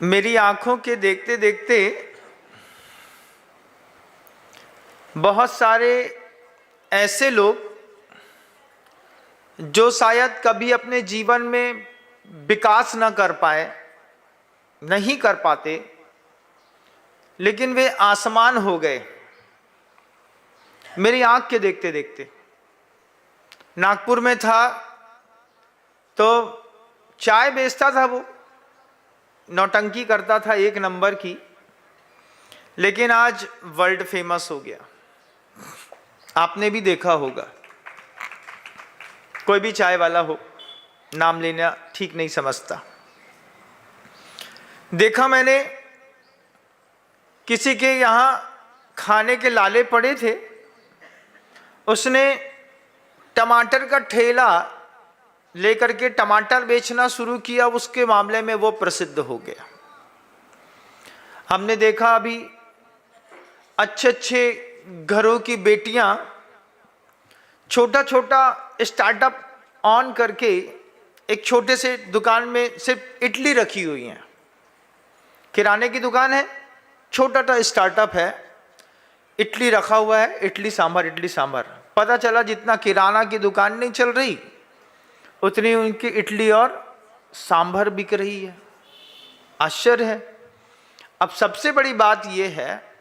मेरी आंखों के देखते देखते बहुत सारे ऐसे लोग जो शायद कभी अपने जीवन में विकास न कर पाए, नहीं कर पाते, लेकिन वे आसमान हो गए मेरी आंख के देखते देखते। नागपुर में था तो चाय बेचता था, वो नौटंकी करता था एक नंबर की, लेकिन आज वर्ल्ड फेमस हो गया। आपने भी देखा होगा, कोई भी चाय वाला हो, नाम लेना ठीक नहीं समझता। देखा मैंने किसी के यहाँ खाने के लाले पड़े थे, उसने टमाटर का ठेला लेकर के टमाटर बेचना शुरू किया, उसके मामले में वो प्रसिद्ध हो गया। हमने देखा अभी अच्छे अच्छे घरों की बेटियां छोटा छोटा स्टार्टअप ऑन करके एक छोटे से दुकान में सिर्फ इडली रखी हुई हैं। किराने की दुकान है, छोटा सा स्टार्टअप है, इडली रखा हुआ है, इडली सांभर। पता चला जितना किराना की दुकान नहीं चल रही, उतनी उनकी इडली और सांभर बिक रही है। आश्चर्य है। अब सबसे बड़ी बात यह है,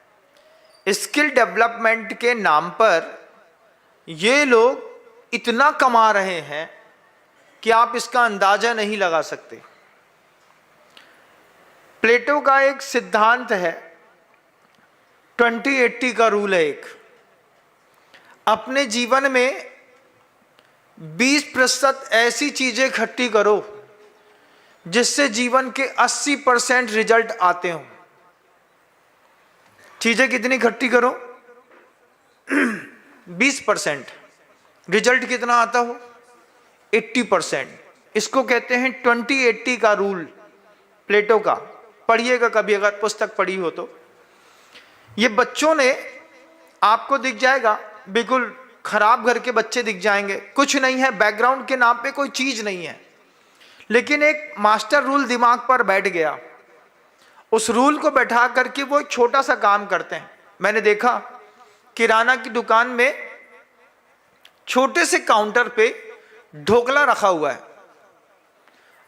स्किल डेवलपमेंट के नाम पर ये लोग इतना कमा रहे हैं कि आप इसका अंदाजा नहीं लगा सकते। प्लेटो का एक सिद्धांत है, 20-80 का रूल है एक। अपने जीवन में 20% ऐसी चीजें इकट्ठी करो जिससे जीवन के 80% रिजल्ट आते हों। चीजें कितनी इकट्ठी करो? 20%। रिजल्ट कितना आता हो? 80%। इसको कहते हैं 20-80 का रूल, प्लेटो का। पढ़िएगा कभी अगर पुस्तक पढ़ी हो तो। ये बच्चों ने, आपको दिख जाएगा, बिल्कुल खराब घर के बच्चे दिख जाएंगे, कुछ नहीं है, बैकग्राउंड के नाम पे कोई चीज नहीं है, लेकिन एक मास्टर रूल दिमाग पर बैठ गया। उस रूल को बैठा करके वो एक छोटा सा काम करते हैं। मैंने देखा किराना की दुकान में छोटे से काउंटर पे ढोकला रखा हुआ है,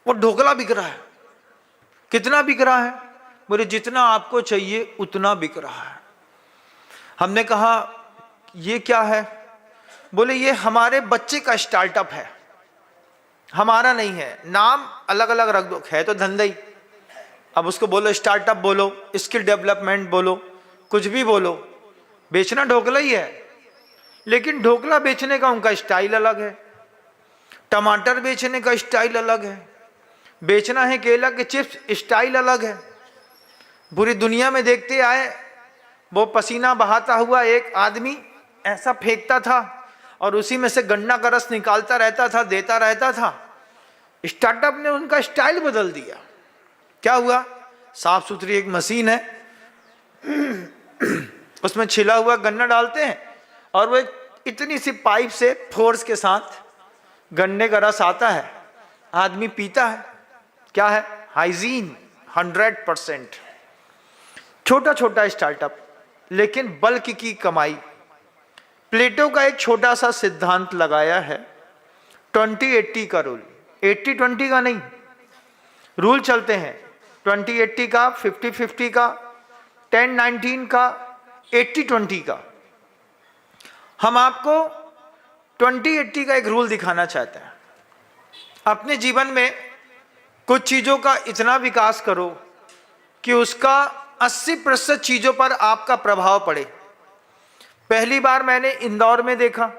वो ढोकला बिक रहा है। कितना बिक रहा है? बोले जितना आपको चाहिए उतना बिक रहा है। हमने कहा ये क्या है? बोले ये हमारे बच्चे का स्टार्टअप है, हमारा नहीं है, नाम अलग अलग रख दो, है तो धंधा ही। अब उसको बोलो स्टार्टअप बोलो, स्किल डेवलपमेंट बोलो, कुछ भी बोलो, बेचना ढोकला ही है। लेकिन ढोकला बेचने का उनका स्टाइल अलग है, टमाटर बेचने का स्टाइल अलग है, बेचना है केला के चिप्स, स्टाइल अलग है। पूरी दुनिया में देखते आए, वो पसीना बहाता हुआ एक आदमी ऐसा फेंकता था और उसी में से गन्ना का रस निकालता रहता था, देता रहता था। स्टार्टअप ने उनका स्टाइल बदल दिया। क्या हुआ? साफ सुथरी एक मशीन है, उसमें छिला हुआ गन्ना डालते हैं और वो इतनी सी पाइप से फोर्स के साथ गन्ने का रस आता है, आदमी पीता है। क्या है? हाइजीन 100%। छोटा छोटा स्टार्टअप, लेकिन बल्क की कमाई। प्लेटो का एक छोटा सा सिद्धांत लगाया है, 20-80 का रूल। 80-20 का नहीं, रूल चलते हैं 20-80 का, 50-50 का, 10-19 का, 80-20 का। हम आपको 20-80 का एक रूल दिखाना चाहते हैं। अपने जीवन में कुछ चीजों का इतना विकास करो कि उसका 80% चीजों पर आपका प्रभाव पड़े। पहली बार मैंने इंदौर में देखा,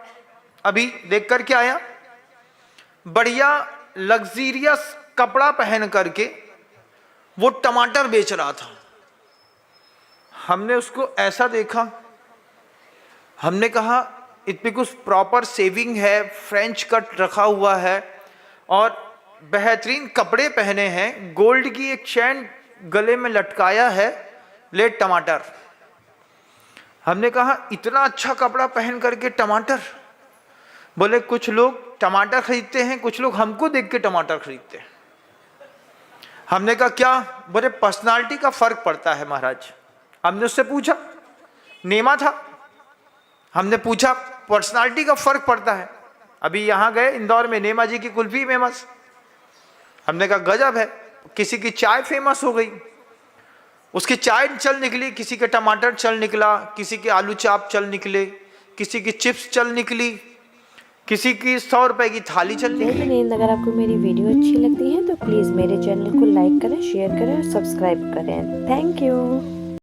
अभी देख कर के आया, बढ़िया लग्जीरियस कपड़ा पहन करके वो टमाटर बेच रहा था। हमने उसको ऐसा देखा, हमने कहा इतनी कुछ प्रॉपर सेविंग है, फ्रेंच कट रखा हुआ है और बेहतरीन कपड़े पहने हैं, गोल्ड की एक चैन गले में लटकाया है, ले टमाटर। हमने कहा इतना अच्छा कपड़ा पहन करके टमाटर? बोले कुछ लोग टमाटर खरीदते हैं, कुछ लोग हमको देख के टमाटर खरीदते हैं। हमने कहा क्या? बोले पर्सनालिटी का फर्क पड़ता है महाराज। हमने उससे पूछा, नेमा था, हमने पूछा पर्सनालिटी का फर्क पड़ता है। अभी यहाँ गए इंदौर में, नेमा जी की कुल्फी फेमस। हमने कहा गजब है, किसी की चाय फेमस हो गई, उसकी चाय चल निकली, किसी के टमाटर चल निकला, किसी के आलू चाप चल निकले, किसी की चिप्स चल निकली, किसी की 100 रुपए की थाली चल निकली। अगर आपको मेरी वीडियो अच्छी लगती है तो प्लीज़ मेरे चैनल को लाइक करें, शेयर करें और सब्सक्राइब करें। Thank you.